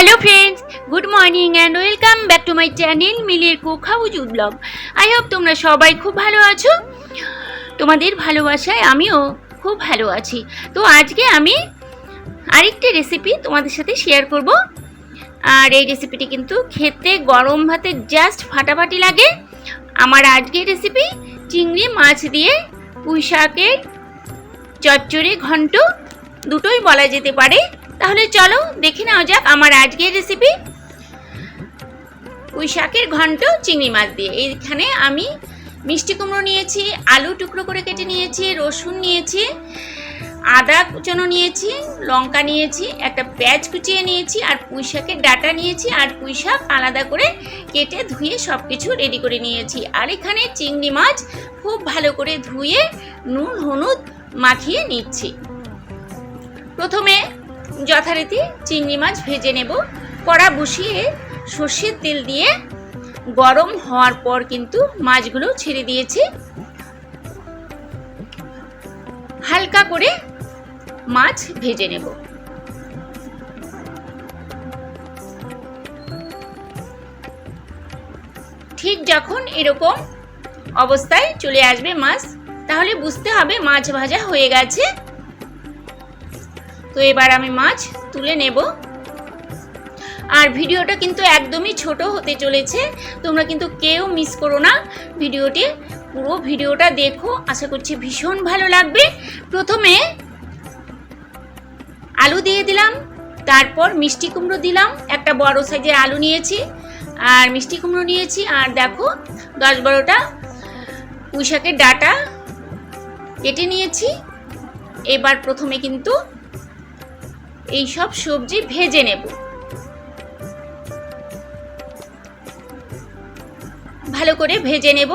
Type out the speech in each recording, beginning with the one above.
Hello friends, good morning and welcome back to my channel মিলির cook house blog. I hope তোমরা সবাই খুব ভালো আছো। তোমাদের ভালোবাসায় আমিও খুব ভালো আছি। তো আজকে আমি আরেকটি রেসিপি তোমাদের সাথে শেয়ার করব। আর এই রেসিপিটি কিন্তু খেতে গরম ভাতে জাস্ট ফাটাফাটি লাগে। আমার আজকের রেসিপি চিংড়ি মাছ দিয়ে পুঁই শাকের চচ্চড়ি ঘন্ট, দুটোই বলা যেতে পারে। তাহলে চলো দেখে নেওয়া যাক আমার আজকের রেসিপি পুঁই শাকের ঘন্ট চিংড়ি মাছ দিয়ে। এইখানে আমি মিষ্টি কুমড়ো নিয়েছি, আলু টুকরো করে কেটে নিয়েছি, রসুন নিয়েছি, আদা কুচানো নিয়েছি, লঙ্কা নিয়েছি, একটা পেঁয়াজ কুচিয়ে নিয়েছি, আর পুঁই শাকের ডাঁটা নিয়েছি, আর পুঁই শাক আলাদা করে কেটে ধুয়ে সব কিছু রেডি করে নিয়েছি। আর এখানে চিংড়ি মাছ খুব ভালো করে ধুয়ে নুন হলুদ মাখিয়ে নিচ্ছি। প্রথমে যথারীতি চিংড়ি মাছ ভেজে নেব। কড়া বসিয়ে সর্ষের তেল দিয়ে গরম হওয়ার পর কিন্তু মাছগুলো ছেড়ে দিয়েছি। হালকা করে মাছ ভেজে নেব। ঠিক যখন এরকম অবস্থায় চলে আসবে মাছ, তাহলে বুঝতে হবে মাছ ভাজা হয়ে গেছে। তো এবার আমি মাছ তুলে নেব। আর ভিডিওটা কিন্তু একদমই ছোট হতে চলেছে, তোমরা কিন্তু কেউ মিস করো না ভিডিওটি, পুরো ভিডিওটা দেখো, আশা করছি ভীষণ ভালো লাগবে। প্রথমে আলু দিয়ে দিলাম, তারপর মিষ্টি কুমড়ো দিলাম, একটা বড় সাইজের আলু নিয়েছি আর মিষ্টি কুমড়ো নিয়েছি, আর দেখো 10-12টা পুঁই শাকের ডাঁটা কেটে নিয়েছি। এবার প্রথমে কিন্তু এই সব সবজি ভেজে নেব। ভালো করে ভেজে নেব।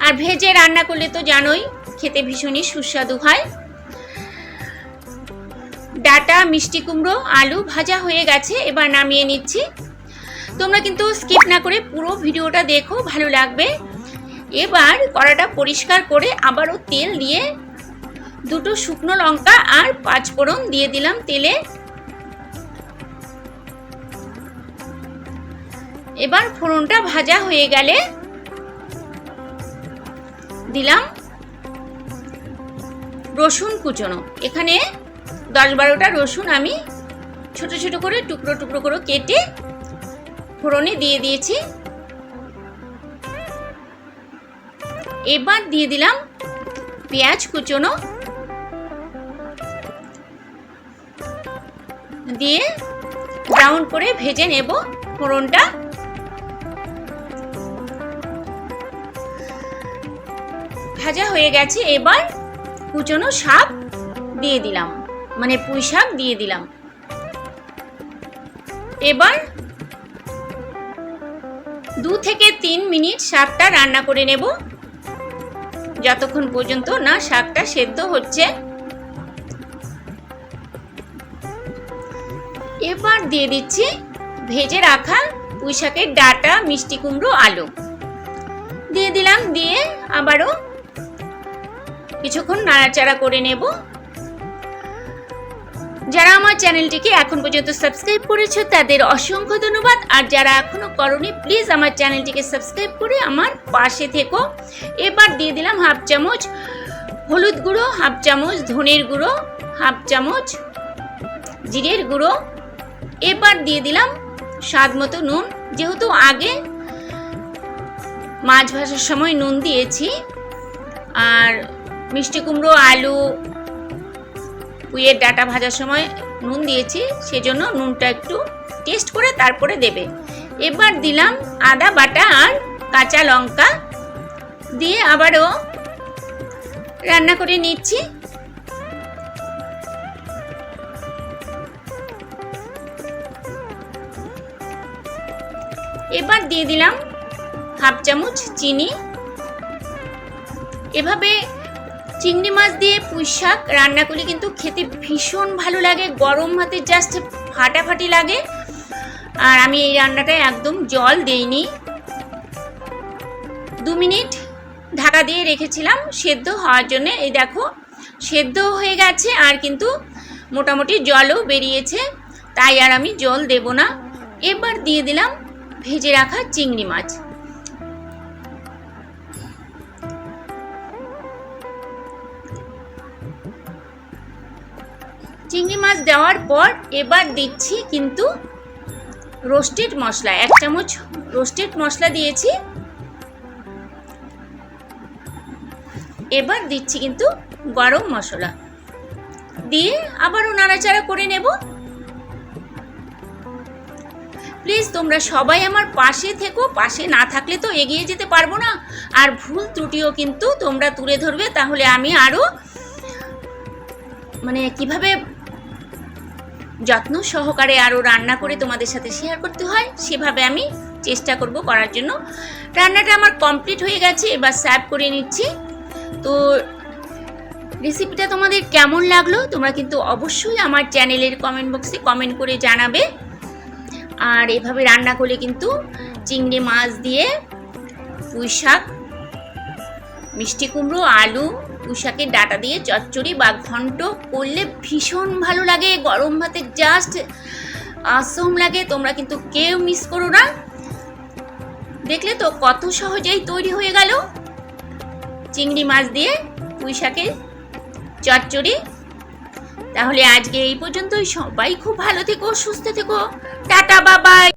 আর ভেজে রান্না করলে তো জানোই খেতে ভীষণই সুস্বাদু হয়। ডাঁটা, মিষ্টি কুমড়ো, আলু ভাজা হয়ে গেছে, এবার নামিয়ে নিচ্ছি। তোমরা কিন্তু স্কিপ না করে পুরো ভিডিওটা দেখো, ভালো লাগবে। এবার কড়াটা পরিষ্কার করে আবারও তেল দিয়ে 2টো শুকনো লঙ্কা আর 5 ফোড়ন দিয়ে দিলাম তেলে। এবার ফোড়নটা ভাজা হয়ে গেলে দিলাম রসুন কুচনো। এখানে 10-12টা রসুন আমি ছোট ছোট করে টুকরো টুকরো করে কেটে ফোড়নে দিয়ে দিয়েছি। এবার দিয়ে দিলাম পেঁয়াজ কুচনো, দিয়ে ব্রাউন করে ভেজে নেব ফোড়নটা। ভাজা হয়ে গেছে, এবার কুচনো শাক দিয়ে দিলাম, মানে পুঁই শাক দিয়ে দিলাম। এবার 2 থেকে 3 মিনিট শাকটা রান্না করে নেব, যতক্ষণ পর্যন্ত না শাকটা সেদ্ধ হচ্ছে। এবার দিয়ে দিচ্ছি ভেজে রাখা পুঁই শাকের ডাঁটা, মিষ্টি কুমড়ো, আলু দিয়ে দিলাম। দিয়ে আবারও কিছুক্ষণ নাড়াচাড়া করে নেব। যারা আমার চ্যানেলটিকে এখন পর্যন্ত সাবস্ক্রাইব করেছো তাদের অসংখ্য ধন্যবাদ। আর যারা এখনো করোনি প্লিজ আমার চ্যানেলটিকে সাবস্ক্রাইব করে আমার পাশে থেকো। এবার দিয়ে দিলাম 1/2 চামচ হলুদ গুঁড়ো, 1/2 চামচ ধনের গুঁড়ো, 1/2 চামচ জিরের গুঁড়ো। এবার দিয়ে দিলাম স্বাদ মতো নুন, যেহেতু আগে মাছ ভাজার সময় নুন দিয়েছি আর মিষ্টি কুমড়ো, আলু, পুঁইয়ের ডাঁটা ভাজার সময় নুন দিয়েছি, সেজন্য নুনটা একটু টেস্ট করে তারপরে দেবে। এবার দিলাম আদা বাটা আর কাঁচা লঙ্কা দিয়ে আবারও রান্না করে নিচ্ছি। এবার দিয়ে দিলাম 1/2 চামচ চিনি। এভাবে চিংড়ি মাছ দিয়ে পুঁই শাক রান্না করলে কিন্তু খেতে ভীষণ ভালো লাগে, গরম ভাতে জাস্ট ফাটাফাটি লাগে। আর আমি এই রান্নাটায় একদম জল দেইনি। 2 মিনিট ঢাকা দিয়ে রেখেছিলাম সেদ্ধ হওয়ার জন্য। এই দেখো সেদ্ধ হয়ে গেছে, আর কিন্তু মোটামুটি জলও বেরিয়েছে, তাই আর আমি জল দেব না। এবার দিয়ে দিলাম ভেজে রাখা চিংড়ি মাছ। চিংড়ি মাছ দেওয়ার পর এবার দিচ্ছি কিন্তু রোস্টেড মশলা, 1 চামচ রোস্টেড মশলা দিয়েছি। এবার দিচ্ছি কিন্তু গরম মশলা দিয়ে আবারও নাড়াচাড়া করে নেব। প্লিজ তোমরা সবাই আমার পাশে থেকো, পাশে না থাকলে তো এগিয়ে যেতে পারবো না। আর ভুল ত্রুটিও কিন্তু তোমরা তুলে ধরবে, তাহলে আমি আরো কিভাবে যত্ন সহকারে আরো রান্না করে তোমাদের সাথে শেয়ার করতে হয় সেভাবে আমি চেষ্টা করব করার জন্য। রান্নাটা আমার কমপ্লিট হয়ে গেছে, এবার সার্ভ করে নিচ্ছি। তো রেসিপিটা তোমাদের কেমন লাগলো তোমরা কিন্তু অবশ্যই আমার চ্যানেলের কমেন্ট বক্সে কমেন্ট করে জানাবে। আর এভাবে রান্না করলে কিন্তু চিংড়ি মাছ দিয়ে পুঁই শাক, মিষ্টি কুমড়ো, আলু, পুঁই শাকের ডাঁটা দিয়ে চচ্চড়ি বা ঘন্ট করলে ভীষণ ভালো লাগে, গরম ভাতে জাস্ট আসম লাগে। তোমরা কিন্তু কেউ মিস করো না। দেখলে তো কত সহজেই তৈরি হয়ে গেল চিংড়ি মাছ দিয়ে পুঁই শাকের চচ্চড়ি। তাহলে আজকে এই পর্যন্তই। সবাই খুব ভালো থেকো, সুস্থ থেকো, টাটা, বাই বাই।